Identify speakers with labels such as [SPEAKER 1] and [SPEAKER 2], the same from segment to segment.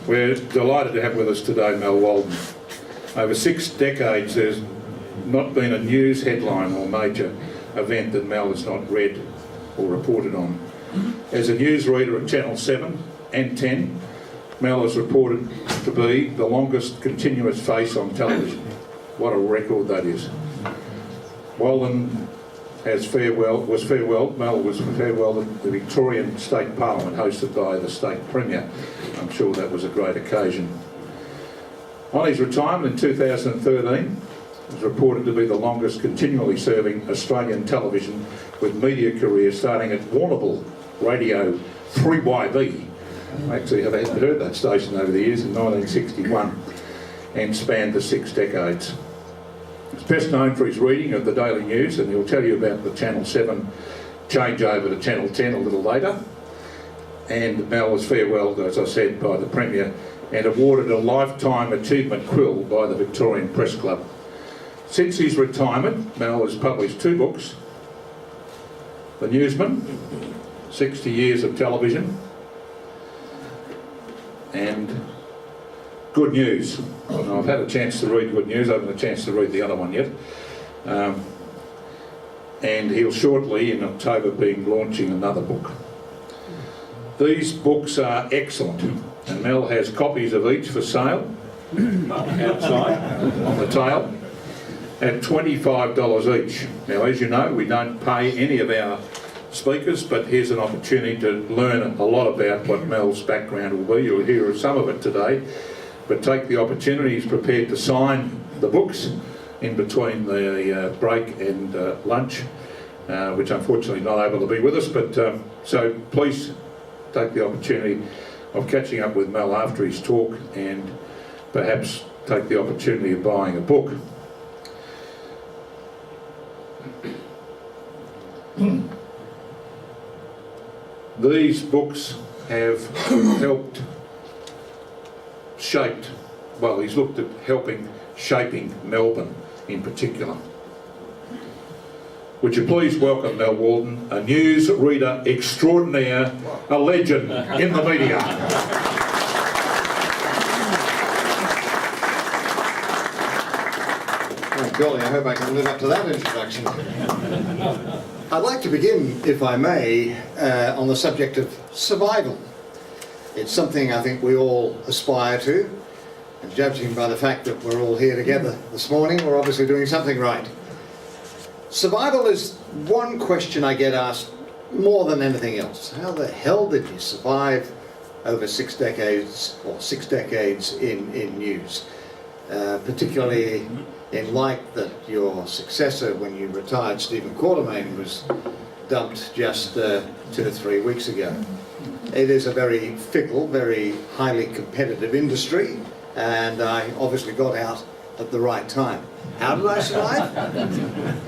[SPEAKER 1] We're delighted to have with us today Mel Waldon. Over 6 decades there's not been a news headline or major event that Mel has not read or reported on. As a newsreader at Channel 7 and 10, Mel is reported to be the longest continuous face on television. What a record that is. Waldon was farewelled at the Victorian State Parliament hosted by the State Premier. I'm sure that was a great occasion. On his retirement in 2013, he was reported to be the longest continually serving Australian television with media career starting at Warrnambool Radio 3YB. I actually have heard that station over the years in 1961 and spanned the 6 decades. He's best known for his reading of the Daily News, and he'll tell you about the Channel 7 changeover to Channel 10 a little later. And Mel was farewelled, as I said, by the Premier and awarded a Lifetime Achievement Quill by the Victorian Press Club. Since his retirement, Mel has published 2 books: The Newsman, 60 Years of Television, and Good News. I've had a chance to read Good News. I haven't had a chance to read the other one yet. And he'll shortly, in October, be launching another book. These books are excellent, and Mel has copies of each for sale outside on the tail at $25 each. Now, as you know, we don't pay any of our speakers, but here's an opportunity to learn a lot about what Mel's background will be. You'll hear some of it today, but take the opportunity. He's prepared to sign the books in between the break and lunch, which unfortunately not able to be with us, but so please take the opportunity of catching up with Mel after his talk and perhaps take the opportunity of buying a book. These books have helped he's looked at shaping Melbourne in particular. Would you please welcome Mel Waldon, a news reader extraordinaire, a legend in the media.
[SPEAKER 2] Oh, golly, I hope I can live up to that introduction. I'd like to begin, if I may, on the subject of survival. It's something I think we all aspire to, and judging by the fact that we're all here together this morning, we're obviously doing something right. Survival is one question I get asked more than anything else. How the hell did you survive over 6 decades, or 6 decades in news? Particularly in light that your successor, when you retired, Stephen Quatermain, was dumped just 2 to 3 weeks ago. It is a very fickle, very highly competitive industry, and I obviously got out at the right time. How did I survive?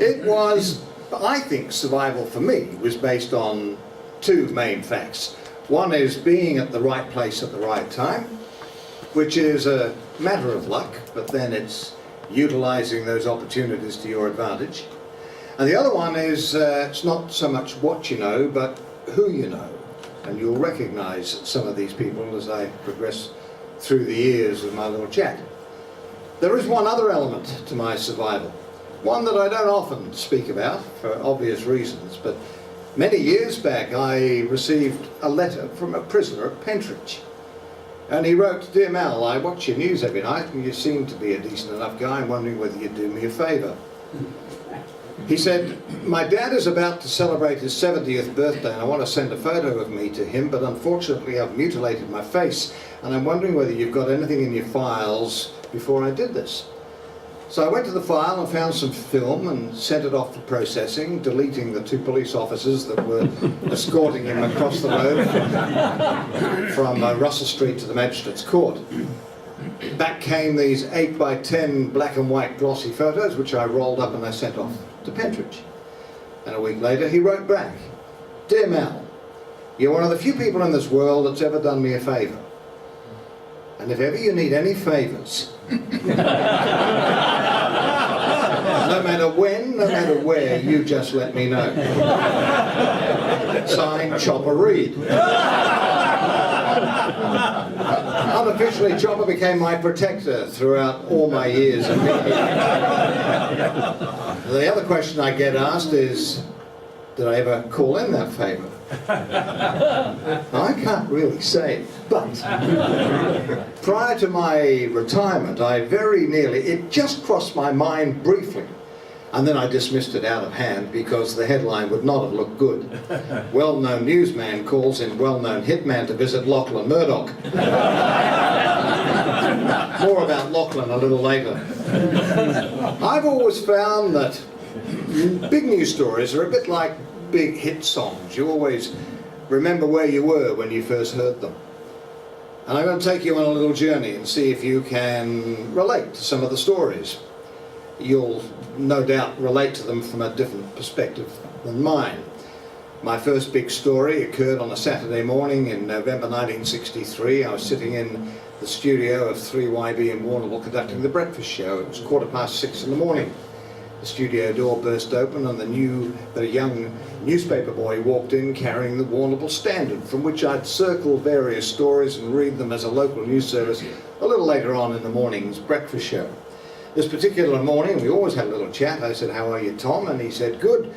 [SPEAKER 2] It was, I think survival for me was based on 2 main facts. One is being at the right place at the right time, which is a matter of luck, but then it's utilising those opportunities to your advantage. And the other one is it's not so much what you know, but who you know. And you'll recognise some of these people as I progress through the years of my little chat. There is one other element to my survival, one that I don't often speak about for obvious reasons, but many years back I received a letter from a prisoner at Pentridge. And he wrote, "Dear Mal, I watch your news every night and you seem to be a decent enough guy. I'm wondering whether you'd do me a favour." He said, "My dad is about to celebrate his 70th birthday and I want to send a photo of me to him, but unfortunately I've mutilated my face and I'm wondering whether you've got anything in your files before I did this." So I went to the file and found some film and sent it off for processing, deleting the 2 police officers that were escorting him across the road from Russell Street to the Magistrates Court. Back came these 8x10 black and white glossy photos, which I rolled up and I sent off to Pentridge. And a week later he wrote back, "Dear Mal, you're one of the few people in this world that's ever done me a favour. And if ever you need any favours, no matter when, no matter where, you just let me know." Signed, Chopper Reed. Unofficially, Chopper became my protector throughout all my years of media. The other question I get asked is, did I ever call in that favour? I can't really say, but prior to my retirement, I very nearly, it just crossed my mind briefly, and then I dismissed it out of hand because the headline would not have looked good. Well-known newsman calls in well-known hitman to visit Lachlan Murdoch. More about Lachlan a little later. I've always found that big news stories are a bit like big hit songs. You always remember where you were when you first heard them. And I'm going to take you on a little journey and see if you can relate to some of the stories. You'll no doubt relate to them from a different perspective than mine. My first big story occurred on a Saturday morning in November 1963. I was sitting in the studio of 3YB in Warrnambool conducting the breakfast show. It was 6:15 in the morning. The studio door burst open and the young newspaper boy walked in carrying the Warrnambool Standard, from which I'd circle various stories and read them as a local news service a little later on in the morning's breakfast show. This particular morning we always had a little chat. I said, "How are you, Tom?" And he said, "Good,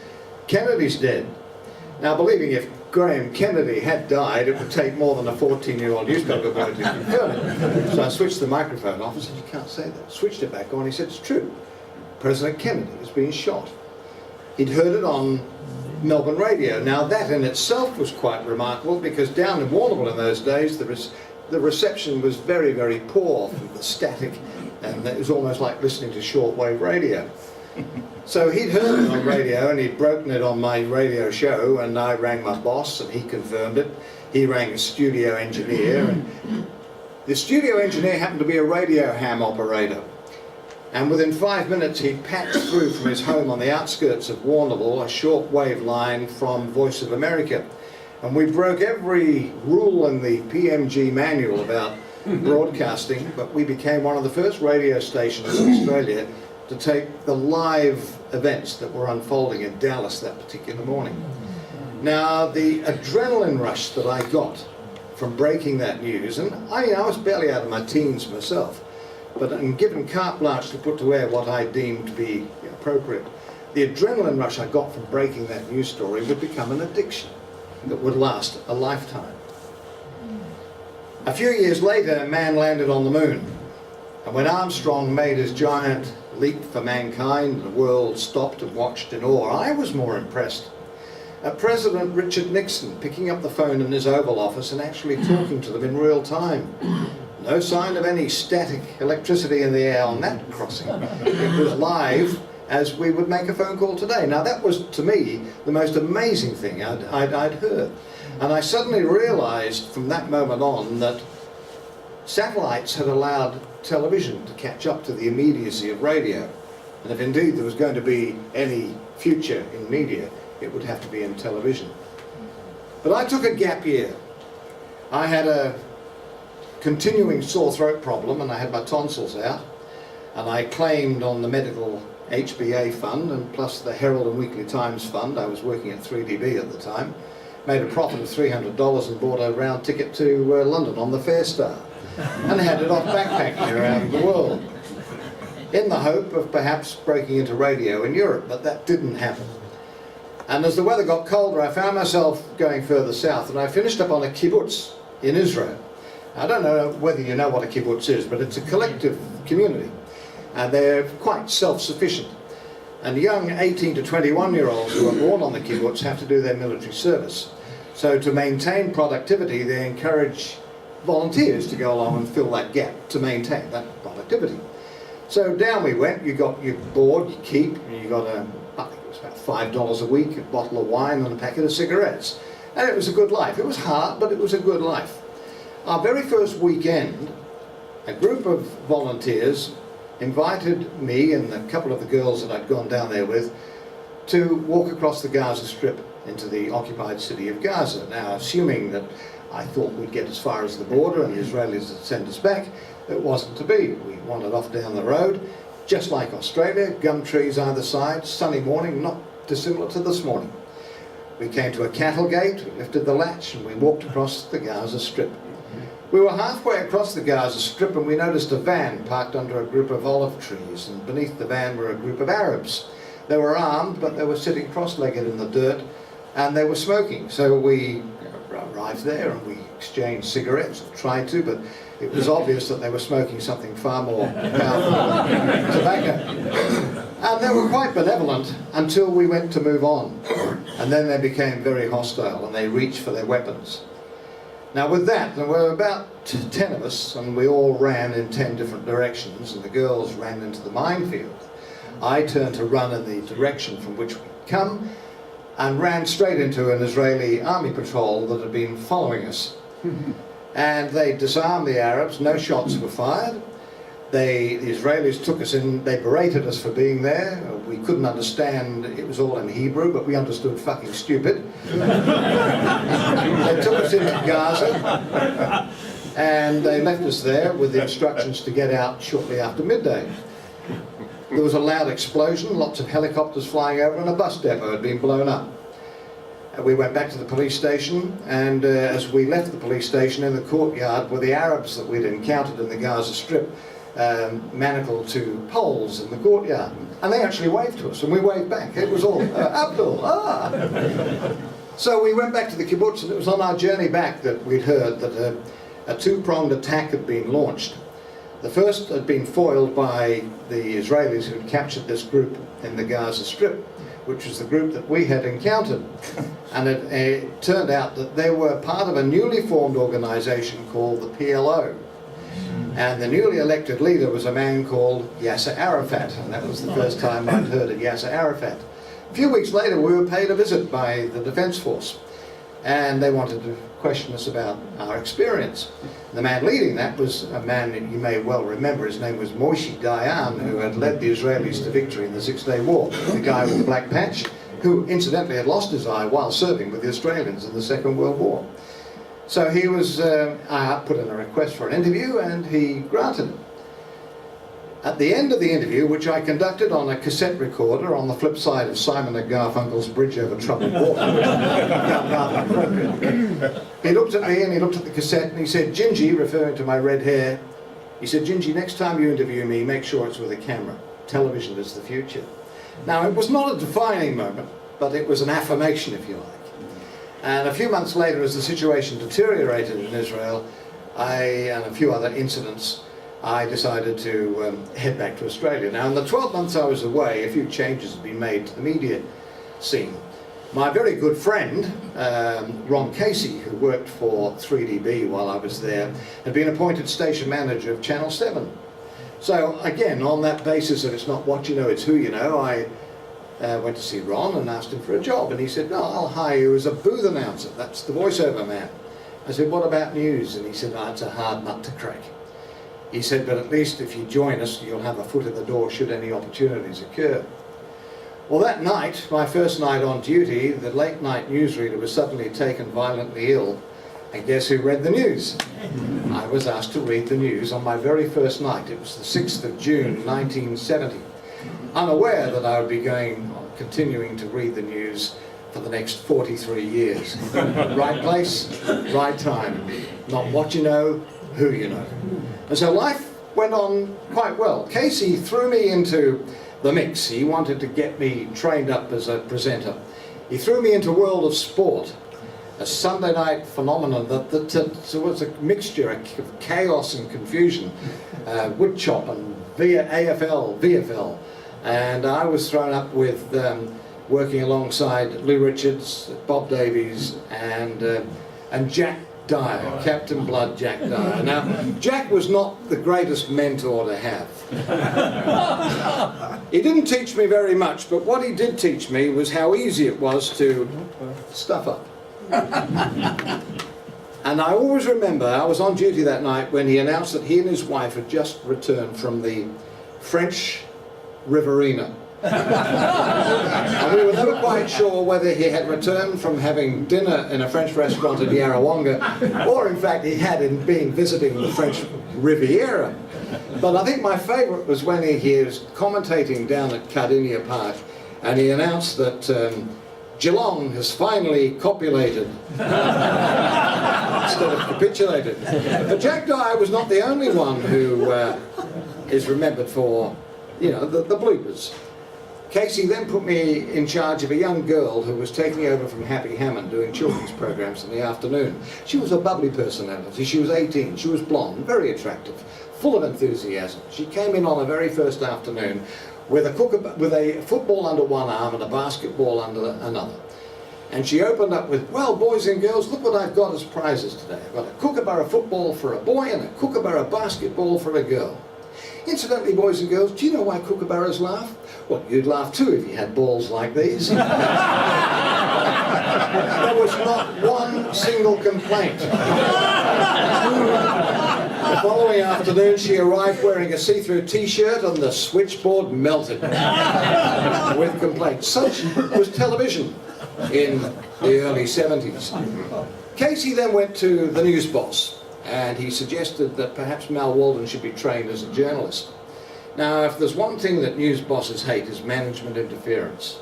[SPEAKER 2] Kennedy's dead." Now, believing if Graham Kennedy had died, it would take more than a 14-year-old newspaper boy to confirm it. So I switched the microphone off and said, "You can't say that." Switched it back on. He said, "It's true. President Kennedy has been shot." He'd heard it on Melbourne radio. Now that in itself was quite remarkable, because down in Warrnambool in those days the reception was very, very poor from the static, and it was almost like listening to shortwave radio. So he'd heard it on radio and he'd broken it on my radio show, and I rang my boss and he confirmed it. He rang the studio engineer, and the studio engineer happened to be a radio ham operator. And within 5 minutes he'd patched through from his home on the outskirts of Warrnambool a short-wave line from Voice of America. And we broke every rule in the PMG manual about broadcasting, but we became one of the first radio stations in Australia to take the live events that were unfolding in Dallas that particular morning. Now, the adrenaline rush that I got from breaking that news, and I was barely out of my teens myself, but I'm given carte blanche to put to air what I deemed to be appropriate. The adrenaline rush I got from breaking that news story would become an addiction that would last a lifetime. A few years later, man landed on the moon. And when Armstrong made his giant leap for mankind, the world stopped and watched in awe. I was more impressed at President Richard Nixon picking up the phone in his Oval Office and actually talking to them in real time. No sign of any static electricity in the air on that crossing. It was live as we would make a phone call today. Now that was, to me, the most amazing thing I'd heard. And I suddenly realized from that moment on that satellites had allowed television to catch up to the immediacy of radio. And if indeed there was going to be any future in media, it would have to be in television. But I took a gap year. I had a continuing sore throat problem and I had my tonsils out, and I claimed on the medical HBA fund and plus the Herald and Weekly Times fund. I was working at 3DB at the time, made a profit of $300 and bought a round ticket to London on the Fairstar and headed off backpacking around the world in the hope of perhaps breaking into radio in Europe, but that didn't happen. And as the weather got colder, I found myself going further south, and I finished up on a kibbutz in Israel. I don't know whether you know what a kibbutz is, but it's a collective community, and they're quite self-sufficient. And young 18 to 21-year-olds who are born on the kibbutz have to do their military service. So to maintain productivity, they encourage volunteers to go along and fill that gap to maintain that productivity. So down we went. You got your board, your keep, and you got I think it was about $5 a week, a bottle of wine and a packet of cigarettes. And it was a good life. It was hard, but it was a good life. Our very first weekend, a group of volunteers invited me and a couple of the girls that I'd gone down there with to walk across the Gaza Strip into the occupied city of Gaza. Now, assuming that I thought we'd get as far as the border and the Israelis would send us back, it wasn't to be. We wandered off down the road, just like Australia, gum trees either side, sunny morning, not dissimilar to this morning. We came to a cattle gate, we lifted the latch and we walked across the Gaza Strip. We were halfway across the Gaza Strip and we noticed a van parked under a group of olive trees, and beneath the van were a group of Arabs. They were armed, but they were sitting cross-legged in the dirt, and they were smoking. So we arrived there and we exchanged cigarettes, or tried to, but it was obvious that they were smoking something far more powerful than tobacco. And they were quite benevolent until we went to move on. And then they became very hostile and they reached for their weapons. Now with that, there were about 10 of us, and we all ran in 10 different directions, and the girls ran into the minefield. I turned to run in the direction from which we'd come, and ran straight into an Israeli army patrol that had been following us. And they disarmed the Arabs, no shots were fired. The Israelis took us in, they berated us for being there. We couldn't understand, it was all in Hebrew, but we understood fucking stupid. They took us into Gaza, and they left us there with the instructions to get out shortly after midday. There was a loud explosion, lots of helicopters flying over, and a bus depot had been blown up. We went back to the police station, and as we left the police station, in the courtyard were the Arabs that we'd encountered in the Gaza Strip, manacled to poles in the courtyard. And they actually waved to us, and we waved back. It was all, Abdul, ah! So we went back to the kibbutz, and it was on our journey back that we'd heard that a two-pronged attack had been launched. The first had been foiled by the Israelis who had captured this group in the Gaza Strip, which was the group that we had encountered. And it turned out that they were part of a newly formed organisation called the PLO. And the newly elected leader was a man called Yasser Arafat, and that was the first time I'd heard of Yasser Arafat. A few weeks later we were paid a visit by the Defence Force, and they wanted to question us about our experience. The man leading that was a man that you may well remember. His name was Moshe Dayan, who had led the Israelis to victory in the Six-Day War, the guy with the black patch, who incidentally had lost his eye while serving with the Australians in the Second World War. So he was, I put in a request for an interview, and he granted it. At the end of the interview, which I conducted on a cassette recorder on the flip side of Simon and Garfunkel's Bridge Over Troubled Water, which felt rather appropriate, he looked at me and he looked at the cassette and he said, "Gingy," referring to my red hair, he said, "Gingy, next time you interview me, make sure it's with a camera. Television is the future." Now, it was not a defining moment, but it was an affirmation, if you like. And a few months later, as the situation deteriorated in Israel, and a few other incidents, I decided to head back to Australia. Now, in the 12 months I was away, a few changes had been made to the media scene. My very good friend, Ron Casey, who worked for 3DB while I was there, had been appointed station manager of Channel 7. So, again, on that basis that it's not what you know, it's who you know, I went to see Ron and asked him for a job. And he said, "No, I'll hire you as a booth announcer. That's the voiceover man." I said, "What about news?" And he said, "Oh, it's a hard nut to crack." He said, "But at least if you join us, you'll have a foot in the door should any opportunities occur." Well, that night, my first night on duty, the late night newsreader was suddenly taken violently ill. And guess who read the news? I was asked to read the news on my very first night. It was the 6th of June, 1970. Unaware that I would be continuing to read the news for the next 43 years. Right place, right time. Not what you know, who you know. And so life went on quite well. Casey threw me into the mix. He wanted to get me trained up as a presenter. He threw me into world of sport, a Sunday night phenomenon that was a mixture of chaos and confusion, woodchop and AFL, VFL. And I was thrown up with working alongside Lou Richards, Bob Davies, and Jack Dyer, Captain Blood Jack Dyer. Now, Jack was not the greatest mentor to have. He didn't teach me very much, but what he did teach me was how easy it was to stuff up. And I always remember, I was on duty that night when he announced that he and his wife had just returned from the French Riverina. And we were never quite sure whether he had returned from having dinner in a French restaurant in Yarrawonga, or in fact he had been visiting the French Riviera. But I think my favourite was when he was commentating down at Cardinia Park, and he announced that Geelong has finally copulated instead of capitulated. But Jack Dyer was not the only one who is remembered for, you know, the bloopers. Casey then put me in charge of a young girl who was taking over from Happy Hammond doing children's programs in the afternoon. She was a bubbly personality. She was 18. She was blonde, very attractive, full of enthusiasm. She came in on the very first afternoon with a football under one arm and a basketball under another. And she opened up with, well, boys and girls, look what I've got as prizes today. I've got a kookaburra football for a boy and a kookaburra basketball for a girl. Incidentally, boys and girls, do you know why kookaburras laugh? Well, you'd laugh too if you had balls like these. There was not one single complaint. The following afternoon, she arrived wearing a see-through t-shirt and the switchboard melted with complaints. Such was television in the early 70s. Casey then went to the news boss, and he suggested that perhaps Mal Waldon should be trained as a journalist. Now, if there's one thing that news bosses hate, is management interference.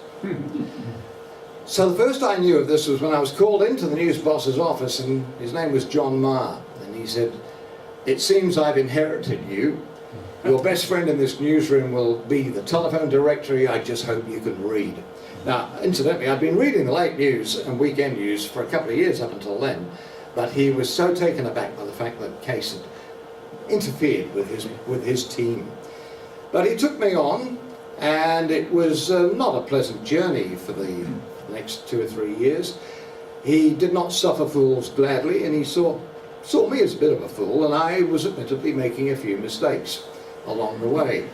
[SPEAKER 2] So the first I knew of this was when I was called into the news boss's office, and his name was John Marr, and he said, "It seems I've inherited you. Your best friend in this newsroom will be the telephone directory. I just hope you can read." Now, incidentally, I'd been reading the late news and weekend news for a couple of years up until then, but he was so taken aback by the fact that Case had interfered with his team. But he took me on, and it was not a pleasant journey for the next 2 or 3 years. He did not suffer fools gladly, and he saw me as a bit of a fool, and I was admittedly making a few mistakes along the way.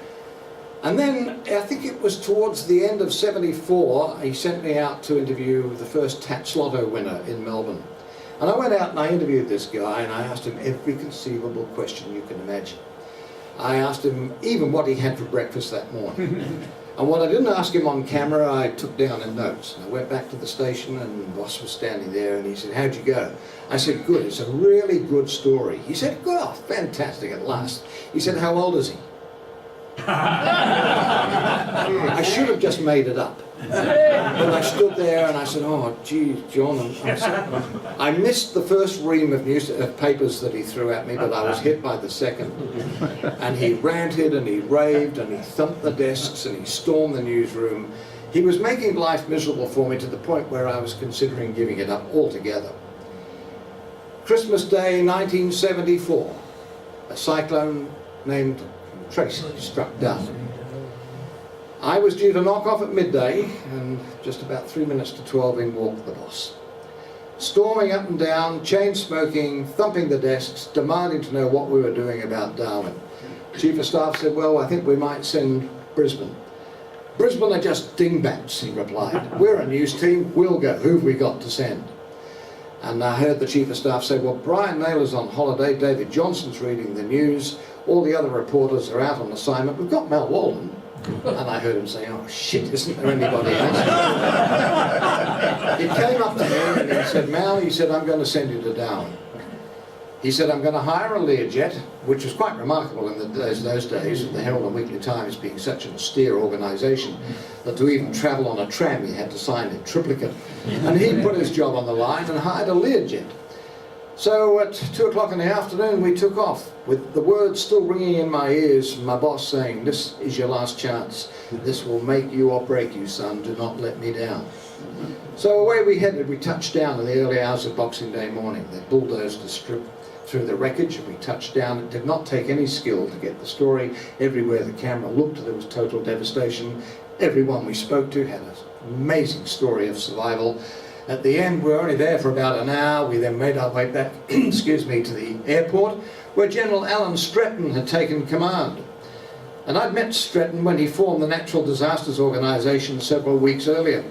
[SPEAKER 2] And then, I think it was towards the end of '74, he sent me out to interview the first Tats Lotto winner in Melbourne. And I went out and I interviewed this guy, and I asked him every conceivable question you can imagine. I asked him even what he had for breakfast that morning. And what I didn't ask him on camera, I took down in notes. And I went back to the station, and the boss was standing there, and he said, "How'd you go?" I said, "Good, it's a really good story." He said, "Good, oh, fantastic at last." He said, "How old is he?" I should have just made it up. But I stood there and I said, "Oh, gee, John." I missed the first ream of papers that he threw at me, but I was hit by the second. And he ranted and he raved and he thumped the desks and he stormed the newsroom. He was making life miserable for me to the point where I was considering giving it up altogether. Christmas Day 1974, a cyclone named Tracy struck down. I was due to knock off at midday, and just about 3 minutes to 12 in walked the boss. Storming up and down, chain smoking, thumping the desks, demanding to know what we were doing about Darwin. Chief of Staff said, "Well, I think we might send Brisbane." "Brisbane are just dingbats," he replied. "We're a news team, we'll go. Who've we got to send?" And I heard the Chief of Staff say, "Well, Brian Naylor's on holiday, David Johnson's reading the news, all the other reporters are out on assignment, we've got Mal Waldon." And I heard him say, "Oh shit, isn't there anybody else?" He came up to me and he said, "Mal," he said, "I'm going to send you to Darwin." He said, "I'm going to hire a Learjet," which was quite remarkable in those days, with the Herald and Weekly Times being such an austere organisation, that to even travel on a tram he had to sign a triplicate. And he put his job on the line and hired a Learjet. So at 2 o'clock in the afternoon we took off, with the words still ringing in my ears from my boss saying, "This is your last chance. This will make you or break you, son. Do not let me down." So away we headed. We touched down in the early hours of Boxing Day morning. They bulldozed us through the wreckage, and we touched down. It did not take any skill to get the story. Everywhere the camera looked, there was total devastation. Everyone we spoke to had an amazing story of survival. At the end, we were only there for about an hour. We then made our way back, excuse me, to the airport, where General Alan Stretton had taken command. And I'd met Stretton when he formed the Natural Disasters Organisation several weeks earlier.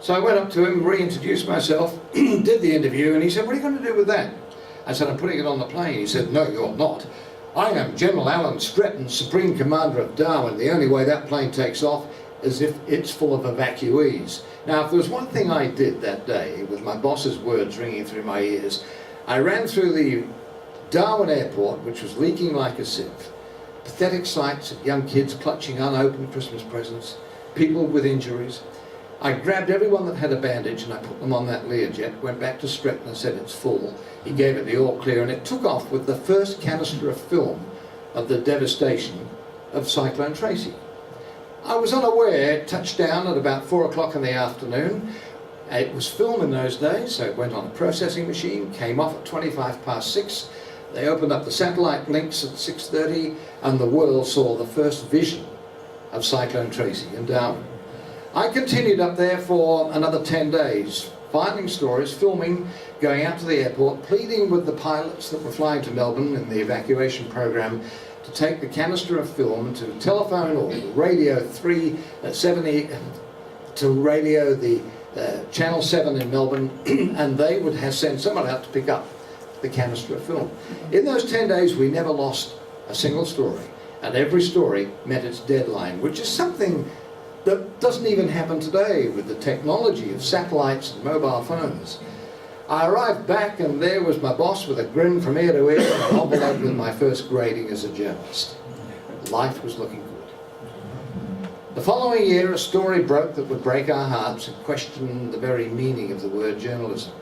[SPEAKER 2] So I went up to him, reintroduced myself, did the interview, and he said, "What are you going to do with that?" I said, "I'm putting it on the plane." He said, "No, you're not. I am General Alan Stretton, Supreme Commander of Darwin. The only way that plane takes off is if it's full of evacuees." Now, if there was one thing I did that day, with my boss's words ringing through my ears, I ran through the Darwin airport, which was leaking like a sieve. Pathetic sights of young kids clutching unopened Christmas presents, people with injuries. I grabbed everyone that had a bandage and I put them on that Learjet, went back to Stretton and said it's full. He gave it the all clear and it took off with the first canister of film of the devastation of Cyclone Tracy. I was unaware, it touched down at about 4 o'clock in the afternoon. It was film in those days, so it went on a processing machine, came off at 6:25. They opened up the satellite links at 6:30 and the world saw the first vision of Cyclone Tracy in Darwin. I continued up there for another 10 days, finding stories, filming, going out to the airport, pleading with the pilots that were flying to Melbourne in the evacuation program to take the canister of film to telephone or radio 370 to radio the Channel 7 in Melbourne, and they would have sent someone out to pick up the canister of film. In those 10 days we never lost a single story, and every story met its deadline, which is something that doesn't even happen today with the technology of satellites and mobile phones. I arrived back and there was my boss with a grin from ear to ear and an envelope with my first grading as a journalist. Life was looking good. The following year a story broke that would break our hearts and question the very meaning of the word journalism.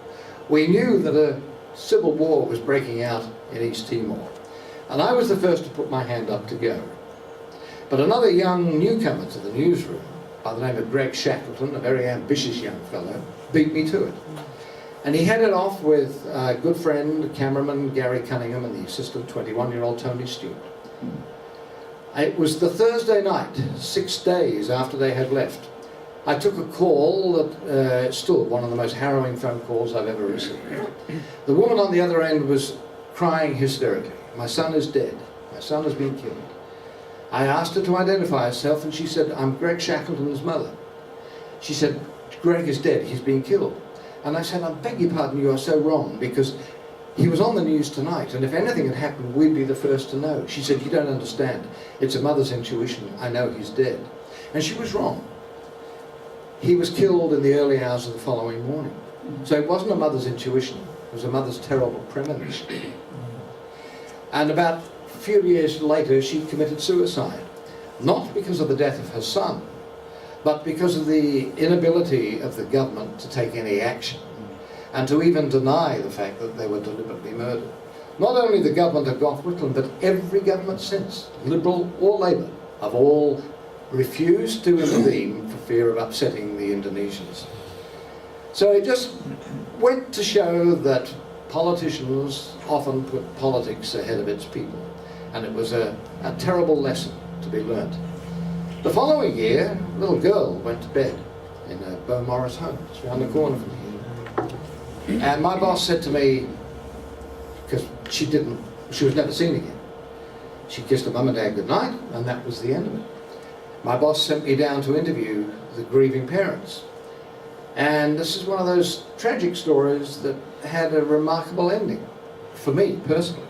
[SPEAKER 2] We knew that a civil war was breaking out in East Timor, and I was the first to put my hand up to go. But another young newcomer to the newsroom, by the name of Greg Shackleton, a very ambitious young fellow, beat me to it. And he headed off with a good friend, cameraman Gary Cunningham, and the assistant 21-year-old Tony Stewart. It was the Thursday night, 6 days after they had left. I took a call that still one of the most harrowing phone calls I've ever received. The woman on the other end was crying hysterically. My son is dead. My son has been killed. I asked her to identify herself and she said, I'm Greg Shackleton's mother. She said, Greg is dead, he's been killed. And I said, I beg your pardon, you are so wrong, because he was on the news tonight and if anything had happened, we'd be the first to know. She said, you don't understand. It's a mother's intuition. I know he's dead. And she was wrong. He was killed in the early hours of the following morning. So it wasn't a mother's intuition, it was a mother's terrible premonition. And about a few years later, she committed suicide. Not because of the death of her son, but because of the inability of the government to take any action and to even deny the fact that they were deliberately murdered. Not only the government of Gough Whitlam, but every government since, Liberal or Labour, have all refused to intervene for fear of upsetting the Indonesians. So it just went to show that politicians often put politics ahead of its people, and it was a terrible lesson to be learnt. The following year, a little girl went to bed in a Beau Morris home, it's around the corner from here. And my boss said to me, because she was never seen again, she kissed her mum and dad goodnight, and that was the end of it. My boss sent me down to interview the grieving parents. And this is one of those tragic stories that had a remarkable ending, for me personally.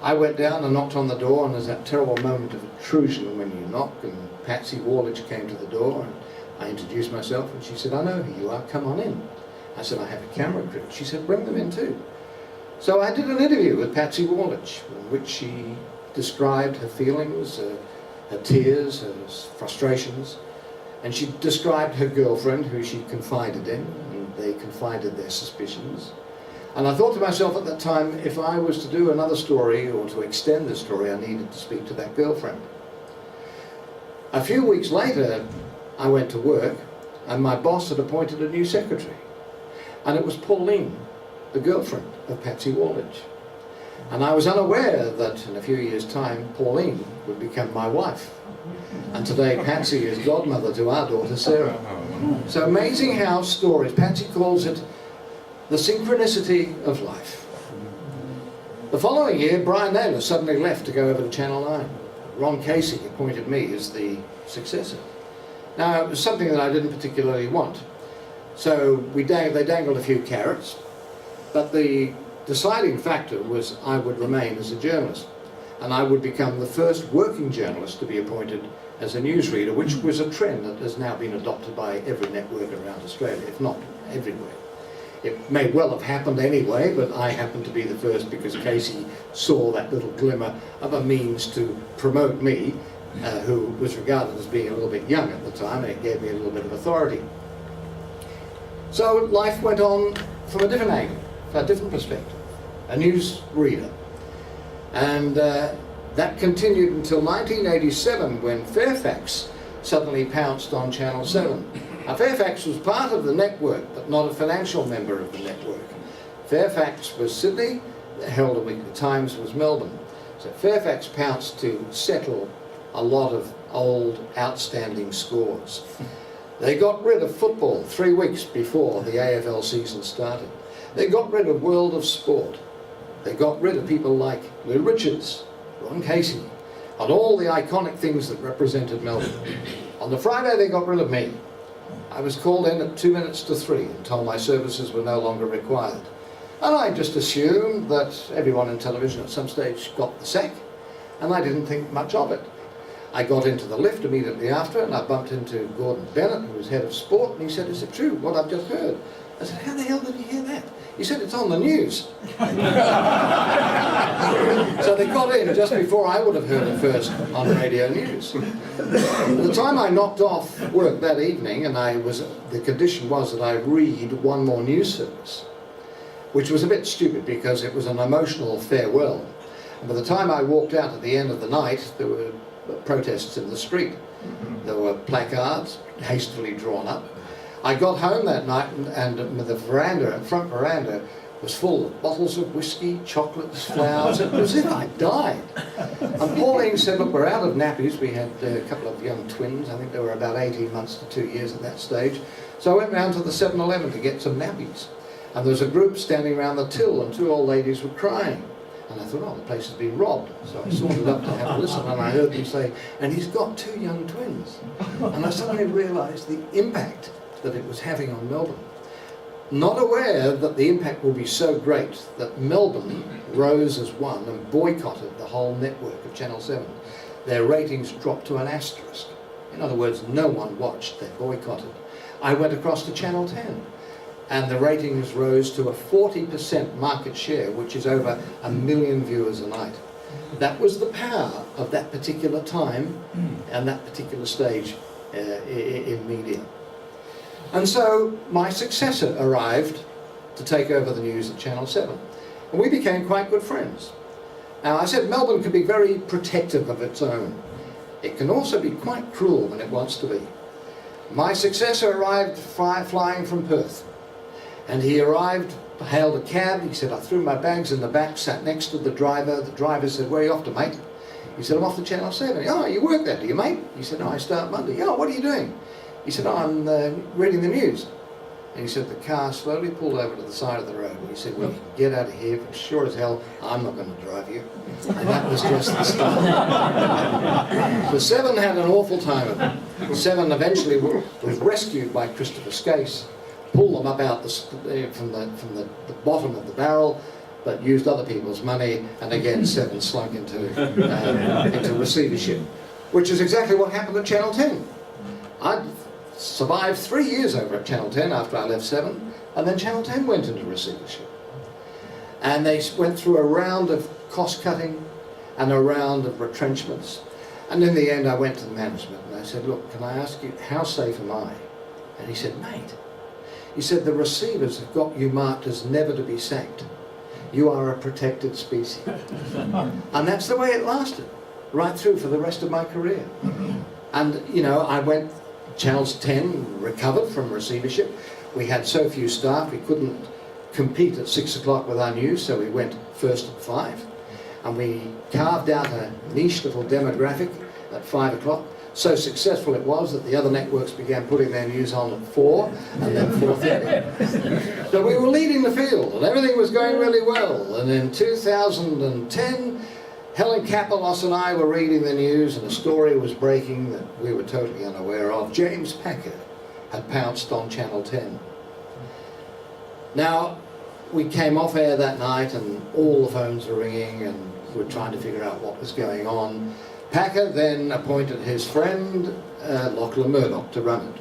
[SPEAKER 2] I went down and knocked on the door, and there's that terrible moment of intrusion when you knock, and Patsy Waldon came to the door, and I introduced myself, and she said, I know who you are, come on in. I said, I have a camera crew. She said, bring them in too. So I did an interview with Patsy Waldon, in which she described her feelings, her tears, her frustrations, and she described her girlfriend, who she confided in, and they confided their suspicions. And I thought to myself at that time, if I was to do another story or to extend the story, I needed to speak to that girlfriend. A few weeks later, I went to work, and my boss had appointed a new secretary. And it was Pauline, the girlfriend of Patsy Waldon. And I was unaware that in a few years' time, Pauline would become my wife. And today, Patsy is godmother to our daughter, Sarah. So amazing how stories, Patsy calls it the synchronicity of life. The following year, Brian Naylor suddenly left to go over to Channel 9. Ron Casey appointed me as the successor. Now, it was something that I didn't particularly want. So they dangled a few carrots, but the deciding factor was I would remain as a journalist, and I would become the first working journalist to be appointed as a newsreader, which was a trend that has now been adopted by every network around Australia, if not everywhere. It may well have happened anyway, but I happened to be the first because Casey saw that little glimmer of a means to promote me who was regarded as being a little bit young at the time, and it gave me a little bit of authority. So life went on from a different angle, a different perspective, a news reader. And that continued until 1987, when Fairfax suddenly pounced on Channel 7. Now, Fairfax was part of the network, but not a financial member of the network. Fairfax was Sydney, the Herald and Weekly Times was Melbourne. So Fairfax pounced to settle a lot of old, outstanding scores. They got rid of football 3 weeks before the AFL season started. They got rid of World of Sport. They got rid of people like Lou Richards, Ron Casey, and all the iconic things that represented Melbourne. On the Friday, they got rid of me. I was called in at 2 minutes to 3 and told my services were no longer required. And I just assumed that everyone in television at some stage got the sack, and I didn't think much of it. I got into the lift immediately after, and I bumped into Gordon Bennett, who was head of sport, and he said, "Is it true, what I've just heard?" I said, "How the hell did you hear that?" He said, "It's on the news." So they got in just before I would have heard it first on radio news. At the time I knocked off work that evening, and the condition was that I read one more news service, which was a bit stupid because it was an emotional farewell. And by the time I walked out at the end of the night, there were protests in the street. There were placards hastily drawn up. I got home that night, and the front veranda was full of bottles of whiskey, chocolates, flowers. It was as if I died. And Pauline said, "Look, we're out of nappies." We had a couple of young twins. I think they were about 18 months to 2 years at that stage. So I went round to the 7-Eleven to get some nappies. And there was a group standing around the till, and 2 old ladies were crying. And I thought, oh, the place has been robbed. So I sauntered up to have a listen, and I heard them say, "And he's got 2 young twins." And I suddenly realised the impact that it was having on Melbourne. Not aware that the impact will be so great that Melbourne rose as one and boycotted the whole network of Channel 7. Their ratings dropped to an asterisk. In other words, no one watched, they boycotted. I went across to Channel 10. And the ratings rose to a 40% market share, which is over 1 million viewers a night. That was the power of that particular time and that particular stage in media. And so my successor arrived to take over the news at Channel 7. And we became quite good friends. Now, I said Melbourne can be very protective of its own. It can also be quite cruel when it wants to be. My successor arrived flying from Perth. And he arrived, hailed a cab. He said, "I threw my bags in the back, sat next to the driver." The driver said, "Where are you off to, mate?" He said, "I'm off to Channel 7. "Oh, you work there, do you, mate?" He said, "No, I start Monday." "Oh, what are you doing?" He said, "Oh, I'm reading the news." And he said, the car slowly pulled over to the side of the road. And he said, "Well, you can get out of here, but sure as hell, I'm not going to drive you." And that was just the start. The 7 had an awful time of it. 7 eventually was rescued by Christopher Skase, pulled them up out from the bottom of the barrel, but used other people's money, and again 7 slunk into receivership, which is exactly what happened at Channel 10. I survived 3 years over at Channel 10 after I left 7, and then Channel 10 went into receivership. And they went through a round of cost cutting and a round of retrenchments. And in the end I went to the management and I said, "Look, can I ask you, how safe am I?" And he said, "Mate," he said, "the receivers have got you marked as never to be sacked. You are a protected species." And that's the way it lasted, right through for the rest of my career. And, you know, I went, Channel 10 recovered from receivership. We had so few staff, we couldn't compete at 6 o'clock with our news, so we went first at 5. And we carved out a niche little demographic at 5 o'clock. So successful it was that the other networks began putting their news on at 4 and then 4:30. So we were leading the field and everything was going really well. And in 2010, Helen Kapelos and I were reading the news and a story was breaking that we were totally unaware of. James Packer had pounced on Channel 10. Now, we came off air that night and all the phones were ringing and we were trying to figure out what was going on. Packer then appointed his friend Lachlan Murdoch to run it.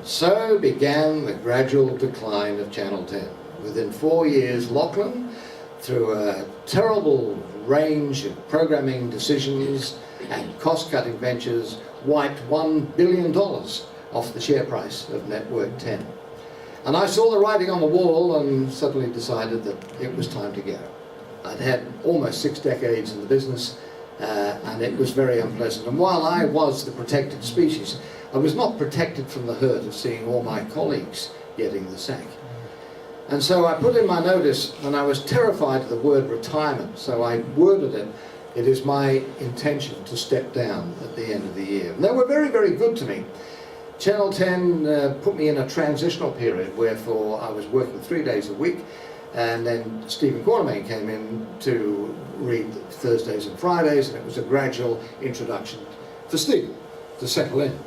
[SPEAKER 2] So began the gradual decline of Channel 10. Within 4 years, Lachlan, through a terrible range of programming decisions, and cost-cutting ventures wiped $1 billion off the share price of Network 10. And I saw the writing on the wall and suddenly decided that it was time to go. I'd had almost 6 decades in the business, and it was very unpleasant. And while I was the protected species, I was not protected from the hurt of seeing all my colleagues getting the sack. And so I put in my notice, and I was terrified of the word retirement, so I worded it, it is my intention to step down at the end of the year. And they were very, very good to me. Channel 10 put me in a transitional period, wherefore I was working 3 days a week, and then Stephen Quatermain came in to read Thursdays and Fridays, and it was a gradual introduction for Stephen to settle in.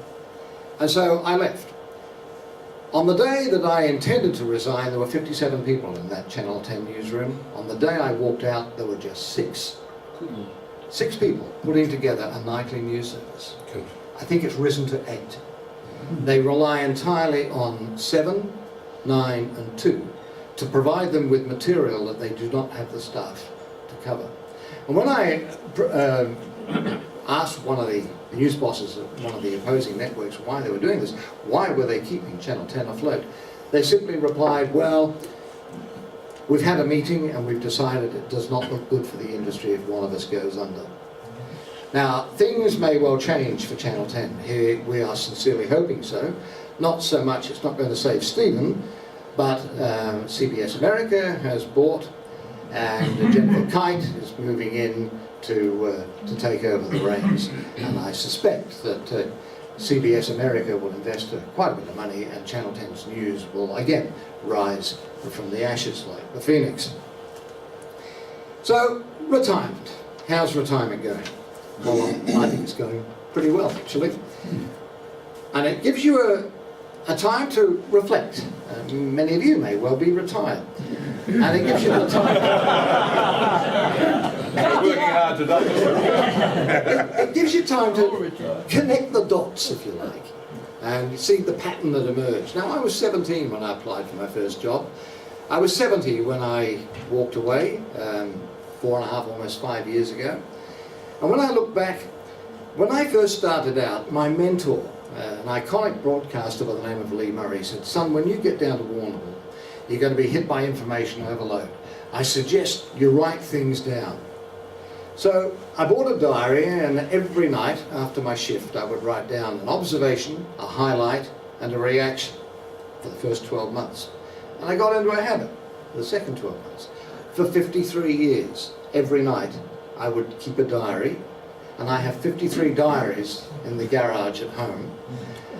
[SPEAKER 2] And so I left. On the day that I intended to resign, there were 57 people in that Channel 10 newsroom. On the day I walked out, there were just 6. 6 people putting together a nightly news service.
[SPEAKER 1] Good.
[SPEAKER 2] I think it's risen to 8. They rely entirely on 7, 9 and 2 to provide them with material that they do not have the staff to cover. And when I asked one of the news bosses at one of the opposing networks why they were doing this, why were they keeping Channel 10 afloat, they simply replied, well, we've had a meeting and we've decided it does not look good for the industry if one of us goes under. Now, things may well change for Channel 10. Here we are sincerely hoping so. Not so much, it's not going to save Stephen, but CBS America has bought, and Jennifer Kite is moving in to take over the reins. And I suspect that CBS America will invest quite a bit of money, and Channel 10's news will again rise from the ashes like the phoenix. So, retirement. How's retirement going? Well, I think it's going pretty well, actually. And it gives you a time to reflect. Many of you may well be retired. And it gives you the time.
[SPEAKER 1] Working hard today.
[SPEAKER 2] It gives you time to connect the dots, if you like, and see the pattern that emerged. Now, I was 17 when I applied for my first job. I was 70 when I walked away, 4.5, almost 5 years ago. And when I look back, when I first started out, my mentor, an iconic broadcaster by the name of Lee Murray, said, son, when you get down to Warrnambool, you're going to be hit by information overload. I suggest you write things down. So I bought a diary, and every night after my shift I would write down an observation, a highlight and a reaction for the first 12 months. And I got into a habit for the second 12 months. For 53 years, every night I would keep a diary, and I have 53 diaries in the garage at home,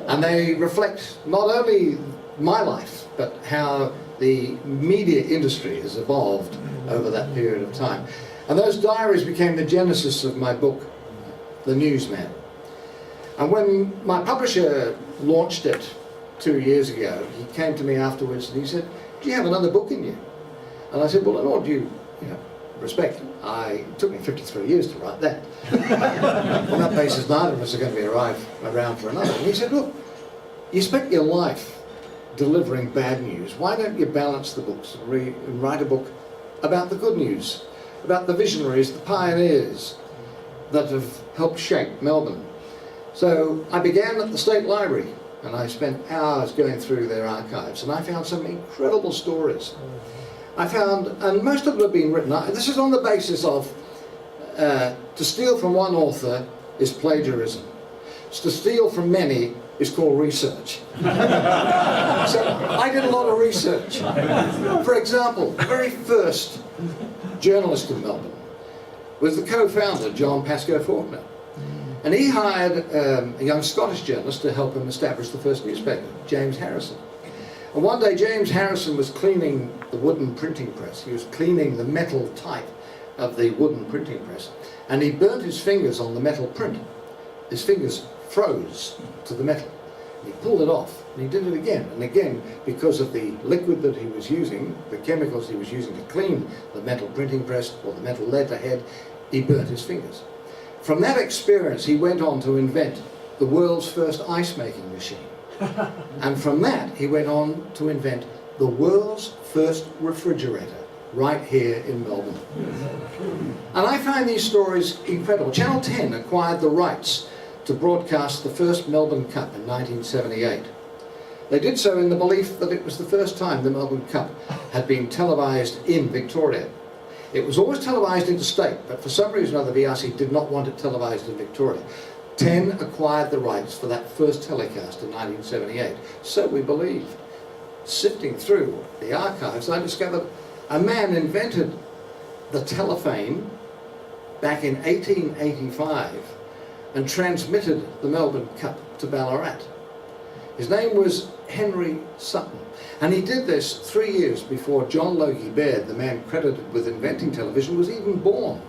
[SPEAKER 2] and they reflect not only my life but how the media industry has evolved over that period of time. And those diaries became the genesis of my book, The Newsman. And when my publisher launched it 2 years ago, he came to me afterwards and he said, do you have another book in you? And I said, well, in all due respect, it took me 53 years to write that. On that basis, neither of us are going to be around for another. And he said, look, you spent your life delivering bad news. Why don't you balance the books and write a book about the good news, about the visionaries, the pioneers that have helped shape Melbourne? So I began at the State Library, and I spent hours going through their archives, and I found some incredible stories. I found, and most of them have been written, this is on the basis of, to steal from one author is plagiarism. To steal from many is called research. So I did a lot of research. For example, the very first journalist in Melbourne was the co-founder, John Pascoe Faulkner. And he hired a young Scottish journalist to help him establish the first newspaper, James Harrison. And one day James Harrison was cleaning the wooden printing press. He was cleaning the metal type of the wooden printing press. And he burnt his fingers on the metal print. His fingers froze to the metal. And he pulled it off. And he did it again and again because of the liquid that he was using, the chemicals he was using to clean the metal printing press or the metal letterhead, he burnt his fingers. From that experience, he went on to invent the world's first ice-making machine. And from that, he went on to invent the world's first refrigerator. right here in Melbourne. And I find these stories incredible. Channel 10 acquired the rights to broadcast the first Melbourne Cup in 1978. They did so in the belief that it was the first time the Melbourne Cup had been televised in Victoria. It was always televised interstate, but for some reason or other the VRC did not want it televised in Victoria. 10 acquired the rights for that first telecast in 1978. So we believe. Sifting through the archives, I discovered a man invented the telephone back in 1885 and transmitted the Melbourne Cup to Ballarat. His name was Henry Sutton, and he did this 3 years before John Logie Baird, the man credited with inventing television, was even born.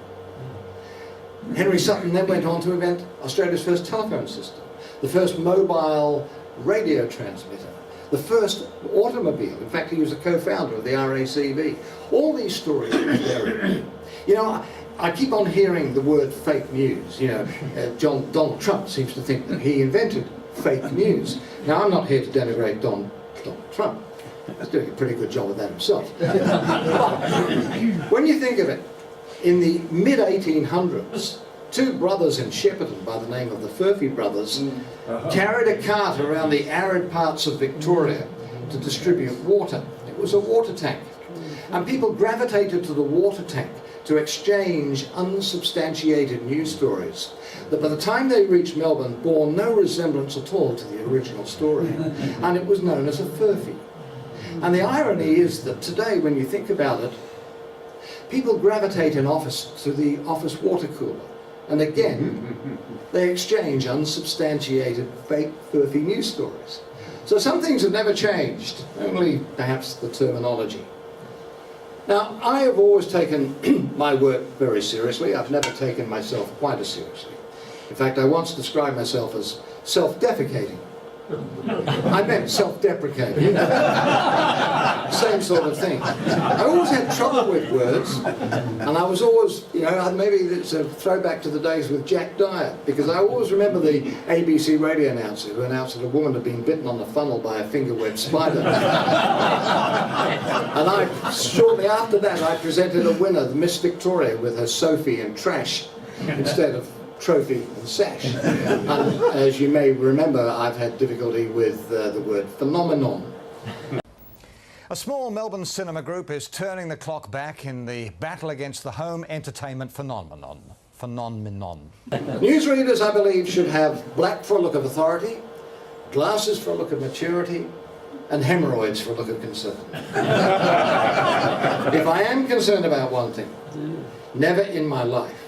[SPEAKER 2] Henry Sutton then went on to invent Australia's first telephone system, the first mobile radio transmitter, the first automobile. In fact, he was a co-founder of the RACV. All these stories are very... You know, I keep on hearing the word fake news. You know, Donald Trump seems to think that he invented fake news. Now, I'm not here to denigrate Donald Trump. He's doing a pretty good job of that himself. But when you think of it, in the mid-1800s, two brothers in Shepparton by the name of the Furphy brothers carried a cart around the arid parts of Victoria to distribute water. It was a water tank. And people gravitated to the water tank to exchange unsubstantiated news stories that by the time they reached Melbourne bore no resemblance at all to the original story. And it was known as a Furphy. And the irony is that today, when you think about it, people gravitate in office to the office water cooler. And again, they exchange unsubstantiated fake Furphy news stories. So some things have never changed, only perhaps the terminology. Now, I have always taken my work very seriously. I've never taken myself quite as seriously. In fact, I once described myself as self-defecating. I meant self-deprecating. Same sort of thing. I always had trouble with words, and I was always, you know, maybe it's a throwback to the days with Jack Dyer, because I always remember the ABC radio announcer who announced that a woman had been bitten on the funnel by a finger-webbed spider. And shortly after that, I presented a winner, the Miss Victoria, with her Sophie and trash instead of trophy and sash. And as you may remember, I've had difficulty with the word phenomenon.
[SPEAKER 3] A small Melbourne cinema group is turning the clock back in the battle against the home entertainment phenomenon.
[SPEAKER 2] Newsreaders, I believe, should have black for a look of authority, glasses for a look of maturity, and hemorrhoids for a look of concern. If I am concerned about one thing, never in my life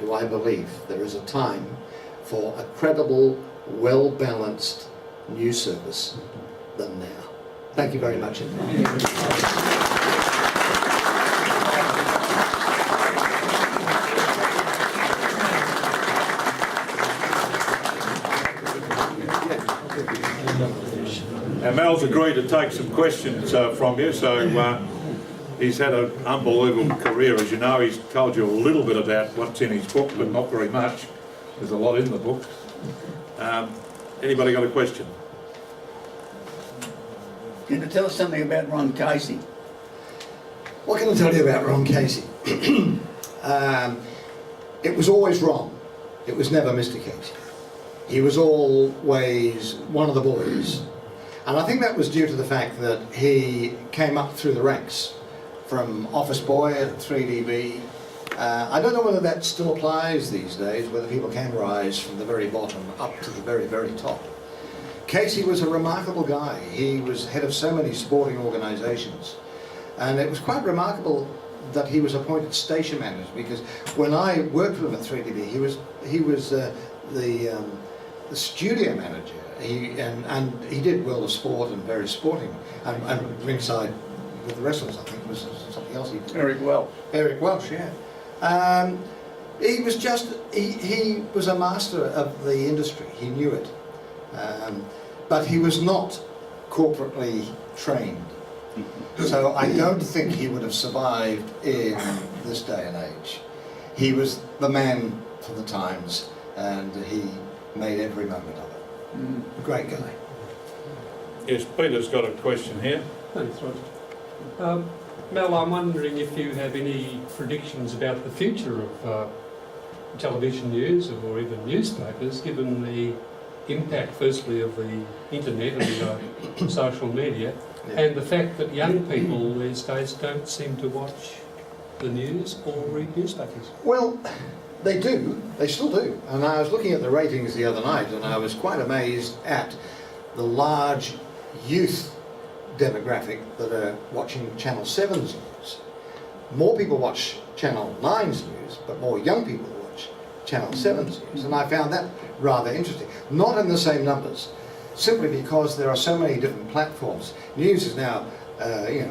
[SPEAKER 2] do I believe there is a time for a credible, well-balanced news service than now. Thank you very much indeed.
[SPEAKER 1] Now, Mel's agreed to take some questions from you, so he's had an unbelievable career, as you know. He's told you a little bit about what's in his book, but not very much. There's a lot in the book. Anybody got a question?
[SPEAKER 4] Can you tell us something about Ron Casey?
[SPEAKER 2] What can I tell you about Ron Casey? It was always Ron. It was never Mr. Casey. He was always one of the boys. And I think that was due to the fact that he came up through the ranks from office boy at 3DB. I don't know whether that still applies these days, whether people can rise from the very bottom up to the very, very top. Casey was a remarkable guy. He was head of so many sporting organisations. And it was quite remarkable that he was appointed station manager, because when I worked with him at 3DB, he was the studio manager. And he did World of Sport and various sporting, and ringside with the wrestlers, I think, was something else he did.
[SPEAKER 4] Eric Welch.
[SPEAKER 2] Eric Welch, yeah. He was just, he was a master of the industry. He knew it. But he was not corporately trained. So I don't think he would have survived in this day and age. He was the man for the times, and he made every moment of it. Great guy.
[SPEAKER 1] Yes, Peter's got a question here.
[SPEAKER 5] Thanks, Roger. Mel, I'm wondering if you have any predictions about the future of television news or even newspapers, given the impact, firstly, of the internet and social media, and the fact that young people these days don't seem to watch the news or read newspapers.
[SPEAKER 2] Well, they do. They still do. And I was looking at the ratings the other night, and I was quite amazed at the large youth demographic that are watching Channel 7's news. More people watch Channel 9's news, but more young people watch Channel 7's news. And I found that rather interesting. Not in the same numbers, simply because there are so many different platforms. News is now,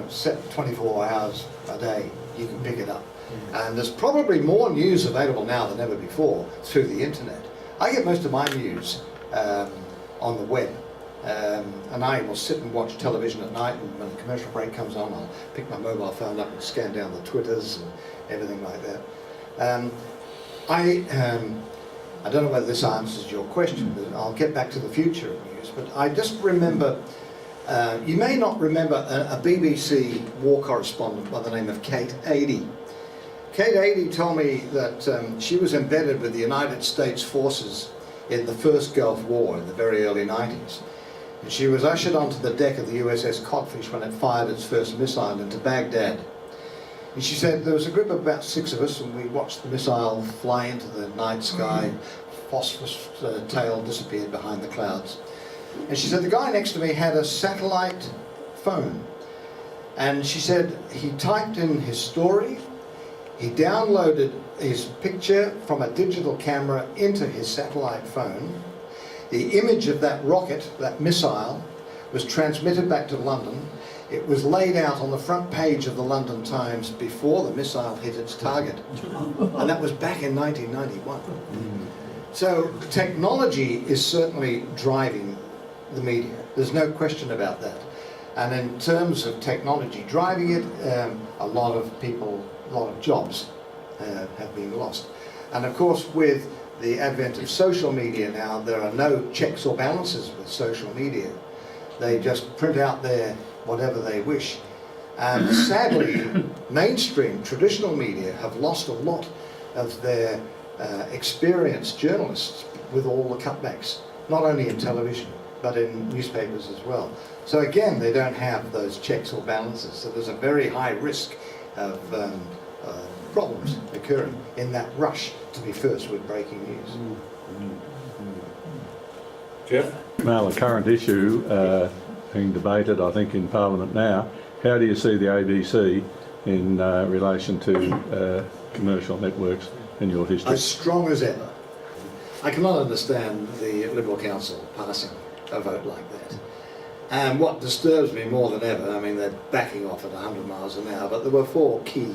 [SPEAKER 2] set 24 hours a day. You can pick it up. And there's probably more news available now than ever before through the internet. I get most of my news on the web. And I will sit and watch television at night, and when the commercial break comes on, I'll pick my mobile phone up and scan down the Twitters and everything like that. I don't know whether this answers your question, but I'll get back to the future of news. But I just remember, you may not remember a BBC war correspondent by the name of Kate Adie. Kate Adie told me that she was embedded with the United States forces in the first Gulf War in the very early 90s. And she was ushered onto the deck of the USS Codfish when it fired its first missile into Baghdad. And she said there was a group of about 6 of us, and we watched the missile fly into the night sky. Phosphorus tail disappeared behind the clouds. And she said the guy next to me had a satellite phone. And she said he typed in his story, he downloaded his picture from a digital camera into his satellite phone. The image of that rocket, that missile, was transmitted back to London. It was laid out on the front page of the London Times before the missile hit its target. And that was back in 1991. So technology is certainly driving the media. There's no question about that. And in terms of technology driving it, a lot of people, a lot of jobs have been lost. And of course, with the advent of social media now, there are no checks or balances with social media. They just print out their whatever they wish. And sadly, mainstream traditional media have lost a lot of their experienced journalists with all the cutbacks, not only in television, but in newspapers as well. So again, they don't have those checks or balances. So there's a very high risk of problems occurring in that rush to be first with breaking news.
[SPEAKER 1] Jeff?
[SPEAKER 6] Well, a current issue being debated, I think, in Parliament now. How do you see the ABC in relation to commercial networks in your district?
[SPEAKER 2] As strong as ever. I cannot understand the Liberal Council passing a vote like that. And what disturbs me more than ever, I mean, they're backing off at 100 miles an hour, but there were 4 key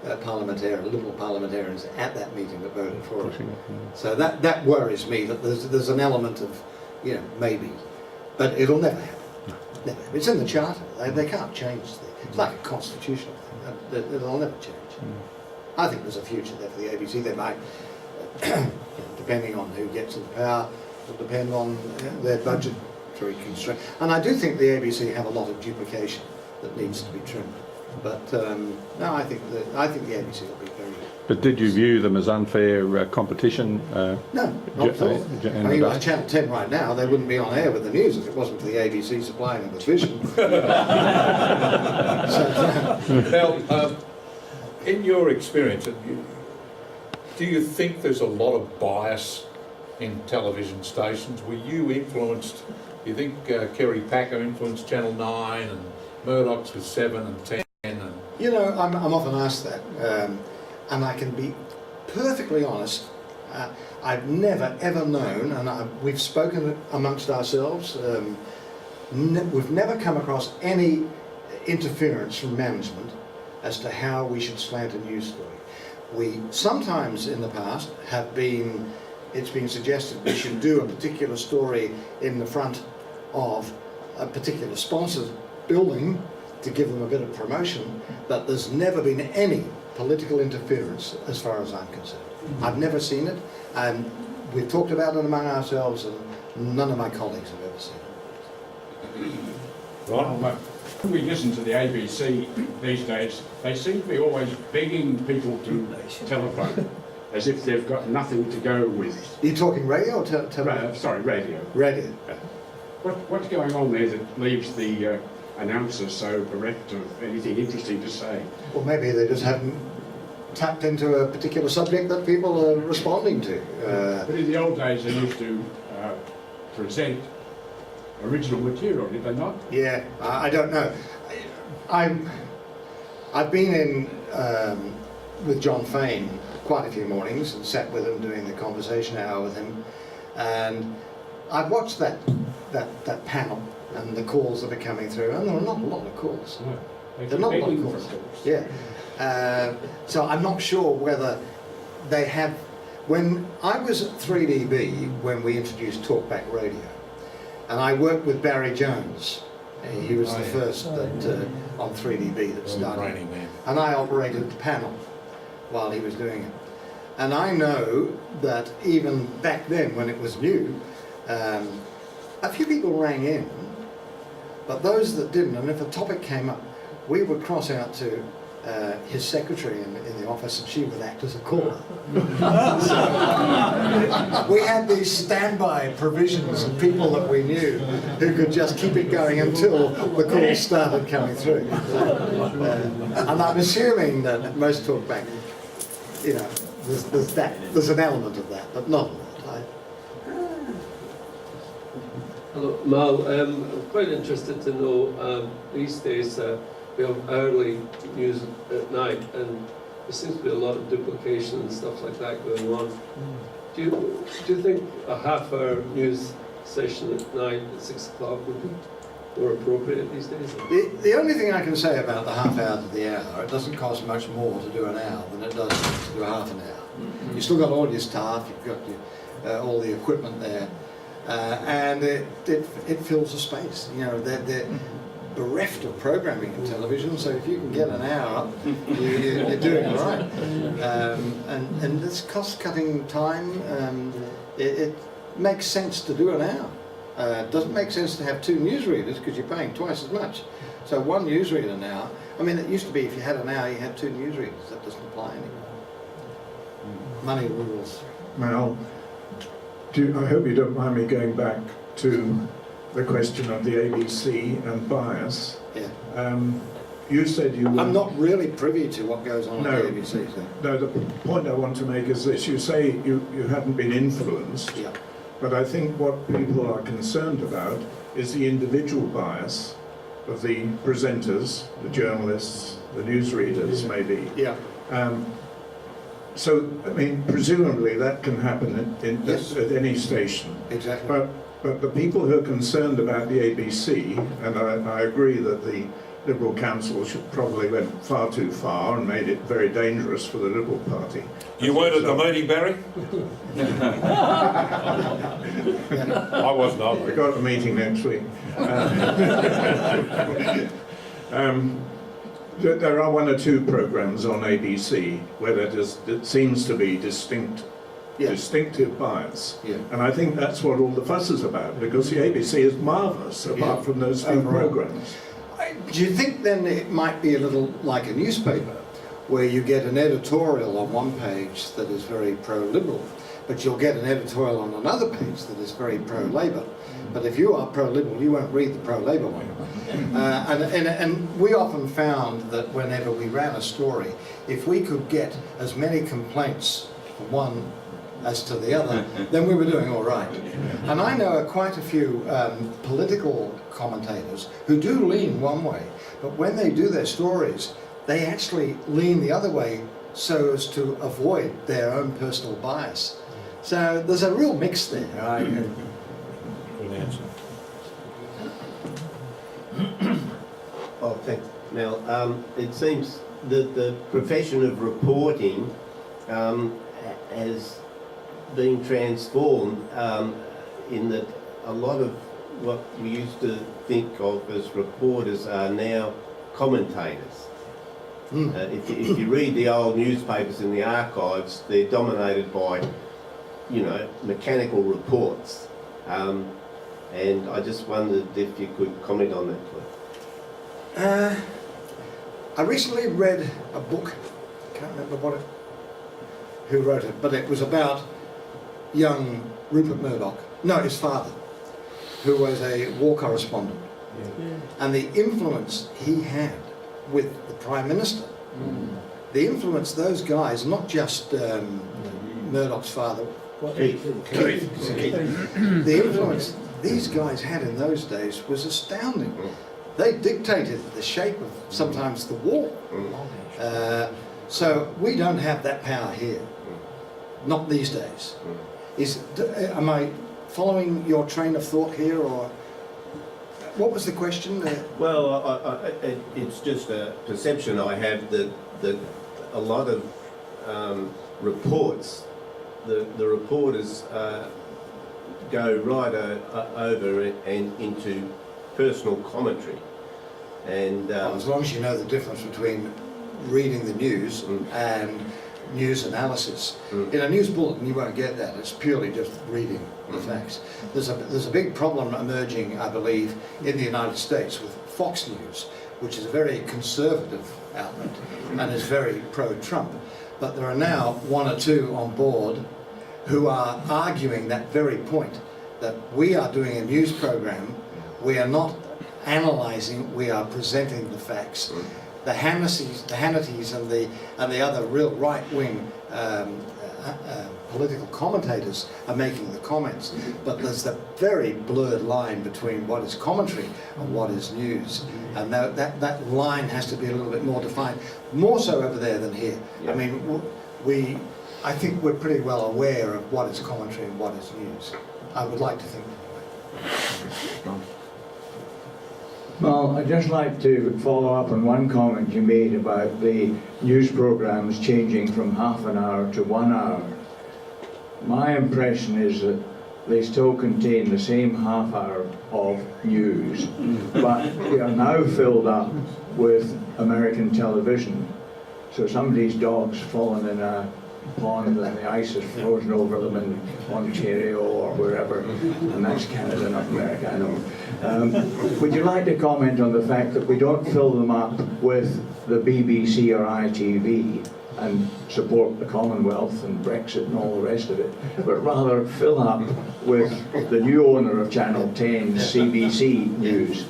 [SPEAKER 2] Liberal parliamentarians at that meeting that voted for it. So that worries me, that there's an element of, maybe. But it'll never happen. Never. It's in the Charter. They can't change it. It's like a constitutional thing. It'll never change. I think there's a future there for the ABC. They might, depending on who gets in power, will depend on their budgetary constraint. And I do think the ABC have a lot of duplication that needs to be trimmed. But no, I think the ABC will be very good.
[SPEAKER 6] But did you view them as unfair competition?
[SPEAKER 2] No, not at all. I mean, like Channel 10 right now, they wouldn't be on air with the news if it wasn't for the ABC supplying them with vision.
[SPEAKER 1] Now, in your experience, do you think there's a lot of bias in television stations? Were you influenced, do you think Kerry Packer influenced Channel 9 and Murdoch's with 7 and 10?
[SPEAKER 2] I'm often asked that, and I can be perfectly honest. I've never ever known, and we've spoken amongst ourselves, we've never come across any interference from management as to how we should slant a news story. We sometimes in the past it's been suggested we should do a particular story in the front of a particular sponsor's building to give them a bit of promotion, but there's never been any political interference as far as I'm concerned. I've never seen it, and we've talked about it among ourselves, and none of my colleagues have ever seen it.
[SPEAKER 1] Right.
[SPEAKER 7] When we listen to the ABC these days, they seem to be always begging people to telephone, as if they've got nothing to go with.
[SPEAKER 2] Are you talking radio or television?
[SPEAKER 7] Sorry, radio.
[SPEAKER 2] Radio.
[SPEAKER 7] What's going on there that leaves the announcer so bereft of anything interesting to say?
[SPEAKER 2] Well, maybe they just haven't tapped into a particular subject that people are responding to.
[SPEAKER 7] But in the old days, they used to present original material, did they not?
[SPEAKER 2] Yeah, I don't know. I've been in with John Fain quite a few mornings and sat with him doing the conversation hour with him, and I've watched that panel and the calls that are coming through, and there are not a lot of calls.
[SPEAKER 7] No.
[SPEAKER 2] There are not a lot of calls. Yeah. So I'm not sure whether they have. When I was at 3DB, when we introduced Talkback Radio, and I worked with Barry Jones. He was the first that on 3DB that started. And I operated the panel while he was doing it. And I know that even back then, when it was new, a few people rang in, but those that didn't, and if a topic came up, we would cross out to his secretary in the office, and she would act as a caller. So, we had these standby provisions of people that we knew who could just keep it going until the calls started coming through. And I'm assuming that most talkback, you know, there's an element of that, but not a lot.
[SPEAKER 8] Hello, Mal. I'm quite interested to know, these days we have early news at night, and there seems to be a lot of duplication and stuff like that going on. Do you think a half-hour news session at night at 6 o'clock would be more appropriate these days?
[SPEAKER 2] The only thing I can say about the half hour to the hour, it doesn't cost much more to do an hour than it does to do half an hour. You've still got all your staff, you've got all the equipment there, and it fills a space. You know, they're bereft of programming in television, so if you can get an hour up, you're doing all right. And it's cost-cutting time. It makes sense to do an hour. It doesn't make sense to have two newsreaders because you're paying twice as much. So one newsreader now, I mean, it used to be if you had an hour, you had two newsreaders. That doesn't apply anymore. Money rules.
[SPEAKER 1] Mal, I hope you don't mind me going back to the question of the ABC and bias.
[SPEAKER 2] Yeah.
[SPEAKER 1] You said you were...
[SPEAKER 2] I'm not really privy to what goes on
[SPEAKER 1] No.
[SPEAKER 2] at the ABC. So.
[SPEAKER 1] No, the point I want to make is this. You say you hadn't been influenced,
[SPEAKER 2] Yeah.
[SPEAKER 1] but I think what people are concerned about is the individual bias of the presenters, the journalists, the newsreaders, maybe.
[SPEAKER 2] Yeah.
[SPEAKER 1] So, I mean, presumably that can happen
[SPEAKER 2] Yes.
[SPEAKER 1] at any station.
[SPEAKER 2] Exactly.
[SPEAKER 1] But the people who are concerned about the ABC, and I agree that the Liberal Council probably went far too far and made it very dangerous for the Liberal Party.
[SPEAKER 9] You weren't at the meeting, Barry? I wasn't either.
[SPEAKER 1] We've got a meeting next week. There are one or two programmes on ABC where it seems to be distinctive bias.
[SPEAKER 2] Yeah.
[SPEAKER 1] And I think that's what all the fuss is about, because the ABC is marvellous, apart from those few
[SPEAKER 2] Overall.
[SPEAKER 1] programmes.
[SPEAKER 2] Do you think then it might be a little like a newspaper, where you get an editorial on one page that is very pro-Liberal, but you'll get an editorial on another page that is very pro-Labour? But if you are pro-Liberal, you won't read the pro-Labour one. And we often found that whenever we ran a story, if we could get as many complaints from one as to the other, then we were doing all right. And I know quite a few political commentators who do lean one way, but when they do their stories, they actually lean the other way so as to avoid their own personal bias. So there's a real mix there.
[SPEAKER 9] Good answer.
[SPEAKER 10] Oh, thanks, Mel. It seems that the profession of reporting has been transformed in that a lot of what we used to think of as reporters are now commentators. If you read the old newspapers in the archives, they're dominated by, you know, mechanical reports. And I just wondered if you could comment on that, please.
[SPEAKER 2] I recently read a book, can't remember who wrote it, but it was about young Rupert Murdoch, no, his father, who was a war correspondent, and the influence he had with the Prime Minister, the influence those guys, not just Murdoch's father, Keith. The influence these guys had in those days was astounding. They dictated the shape of sometimes the war. So we don't have that power here, not these days. Am I following your train of thought here, or what was the question?
[SPEAKER 10] Well, it's just a perception I have that a lot of reports, the reporters go right over and into personal commentary. And
[SPEAKER 2] as long as you know the difference between reading the news and news analysis. In a news bulletin you won't get that, it's purely just reading the facts. There's a big problem emerging, I believe, in the United States with Fox News, which is a very conservative outlet and is very pro-Trump. But there are now one or two on board who are arguing that very point, that we are doing a news program, we are not analysing, we are presenting the facts. The Hannitys and the other real right-wing political commentators are making the comments, but there's the very blurred line between what is commentary and what is news, and that line has to be a little bit more defined, more so over there than here. I mean, I think we're pretty well aware of what is commentary and what is news. I would like to think that way.
[SPEAKER 11] Well, I'd just like to follow up on one comment you made about the news programmes changing from half an hour to 1 hour. My impression is that they still contain the same half hour of news, but they are now filled up with American television. So somebody's dog's fallen in a pond and the ice is frozen over them in Ontario or wherever, and that's Canada, not America, I know. Would you like to comment on the fact that we don't fill them up with the BBC or ITV and support the Commonwealth and Brexit and all the rest of it, but rather fill up with the new owner of Channel 10, CBC News?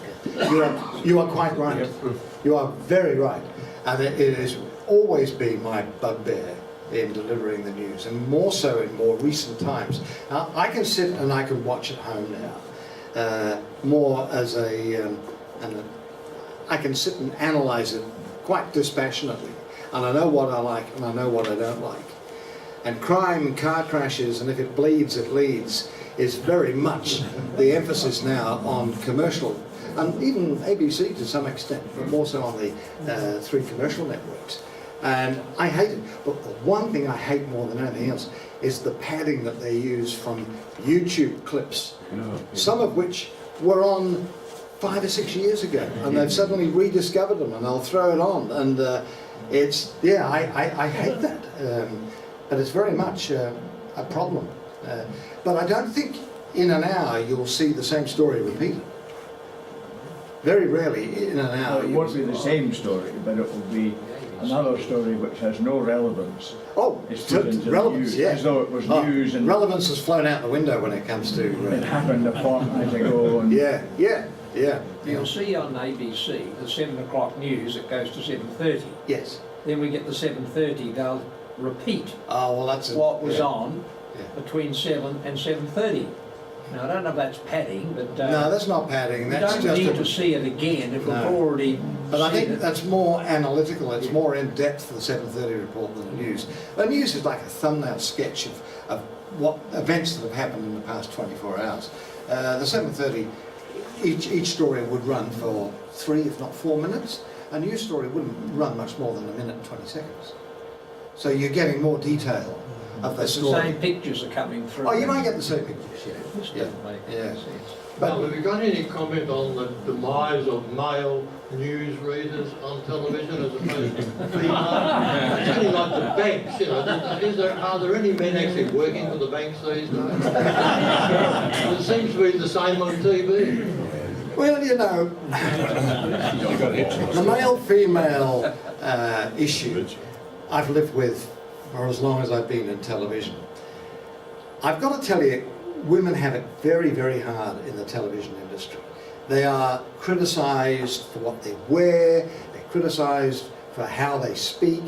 [SPEAKER 2] You are quite right. You are very right. And it has always been my bugbear in delivering the news, and more so in more recent times. Now, I can sit and I can watch at home now, more as I can sit and analyse it quite dispassionately, and I know what I like and I know what I don't like. And crime and car crashes, and if it bleeds, it leads, is very much the emphasis now on commercial, and even ABC to some extent, but more so on the three commercial networks. And I hate it, but the one thing I hate more than anything else is the padding that they use from YouTube clips, some of which were on 5 or 6 years ago, and they've suddenly rediscovered them and they'll throw it on, and I hate that, but it's very much a problem. But I don't think in an hour you'll see the same story repeated. Very rarely in an hour.
[SPEAKER 11] It won't be the same story, but it will be another story which has no relevance.
[SPEAKER 2] Oh,
[SPEAKER 11] it's
[SPEAKER 2] relevance, yes.
[SPEAKER 11] As though it was news. And
[SPEAKER 2] relevance has flown out the window when it comes to...
[SPEAKER 11] it happened a fortnight ago. And
[SPEAKER 2] yeah.
[SPEAKER 12] You'll see on ABC the 7 o'clock news, it goes to 7:30.
[SPEAKER 2] Yes.
[SPEAKER 12] Then we get the 7:30, they'll repeat
[SPEAKER 2] what
[SPEAKER 12] was on between 7 and 7:30. Now, I don't know if that's padding, but...
[SPEAKER 2] no, that's not padding. That's
[SPEAKER 12] we don't need to see it again if we've already...
[SPEAKER 2] But I think that's more analytical, it's more in-depth for the 7:30 report than the news. The news is like a thumbnail sketch of what events that have happened in the past 24 hours. The 7:30, each story would run for 3, if not 4 minutes. A news story wouldn't run much more than 1 minute and 20 seconds. So you're getting more detail of the story.
[SPEAKER 12] The same pictures are coming through.
[SPEAKER 2] Oh, you might get the same pictures, yeah.
[SPEAKER 13] But have you got any comment on the demise of male news readers on television as opposed to female? It's only like the banks, you know. Are there any men actually working for the banks these days? It seems to be the same on TV.
[SPEAKER 2] Well, you know, the male-female issue I've lived with for as long as I've been in television. I've got to tell you, women have it very, very hard in the television industry. They are criticised for what they wear, they're criticised for how they speak,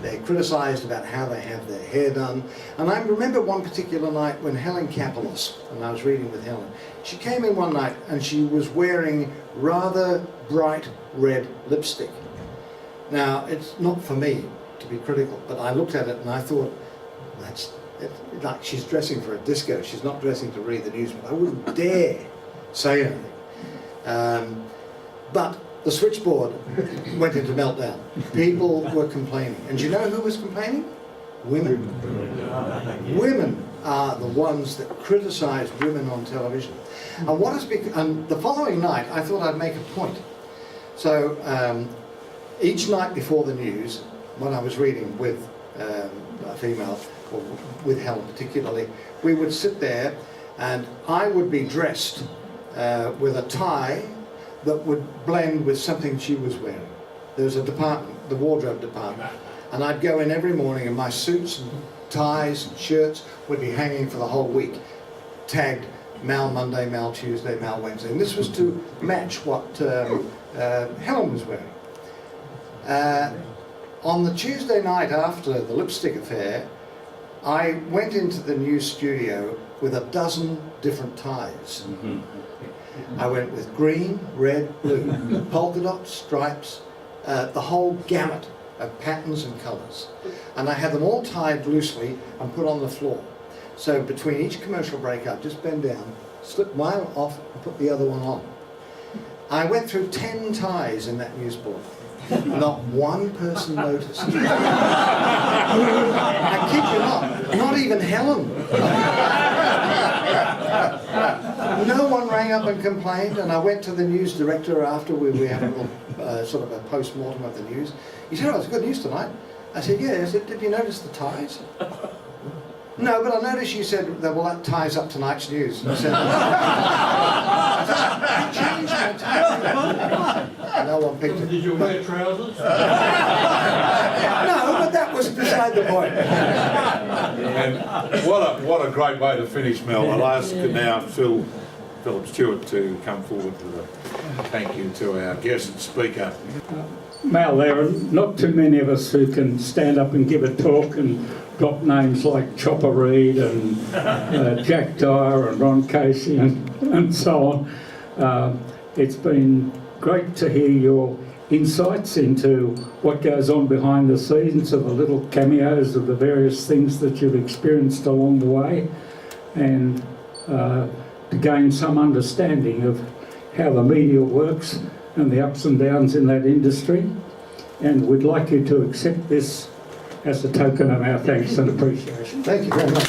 [SPEAKER 2] they're criticised about how they have their hair done. And I remember one particular night when Helen Kapelos, and I was reading with Helen, she came in one night and she was wearing rather bright red lipstick. Now, it's not for me to be critical, but I looked at it and I thought, that's like she's dressing for a disco, she's not dressing to read the news, but I wouldn't dare say anything. But the switchboard went into meltdown. People were complaining. And do you know who was complaining? Women. Women are the ones that criticise women on television. And what has become, the following night, I thought I'd make a point. So each night before the news, when I was reading with a female, or with Helen particularly, we would sit there and I would be dressed with a tie that would blend with something she was wearing. There was a department, the wardrobe department, and I'd go in every morning and my suits and ties and shirts would be hanging for the whole week, tagged Mal Monday, Mal Tuesday, Mal Wednesday, and this was to match what Helen was wearing. On the Tuesday night after the lipstick affair, I went into the news studio with a dozen different ties. I went with green, red, blue, polka dots, stripes, the whole gamut of patterns and colours. And I had them all tied loosely and put on the floor. So between each commercial break, I'd just bend down, slip mine off and put the other one on. I went through 10 ties in that news bulletin. Not one person noticed. I kid you not even Helen. No one rang up and complained, and I went to the news director after we had a little sort of a post-mortem of the news. He said, "Oh, it's good news tonight." I said, "Yeah." I said, "Did you notice the ties?" "No, but I noticed you said that, well, that ties up tonight's news." I said, "I changed my tie." No one picked it.
[SPEAKER 13] Did you wear trousers?
[SPEAKER 2] No, but that was beside the point.
[SPEAKER 9] And what a great way to finish, Mel. I'll ask now Philip Stewart to come forward with a thank you to our guest speaker.
[SPEAKER 14] Mel, there are not too many of us who can stand up and give a talk and drop names like Chopper Read and Jack Dyer and Ron Casey and so on. It's been great to hear your insights into what goes on behind the scenes, of the little cameos of the various things that you've experienced along the way, and to gain some understanding of how the media works and the ups and downs in that industry. And we'd like you to accept this as a token of our thanks and appreciation.
[SPEAKER 2] Thank you very much.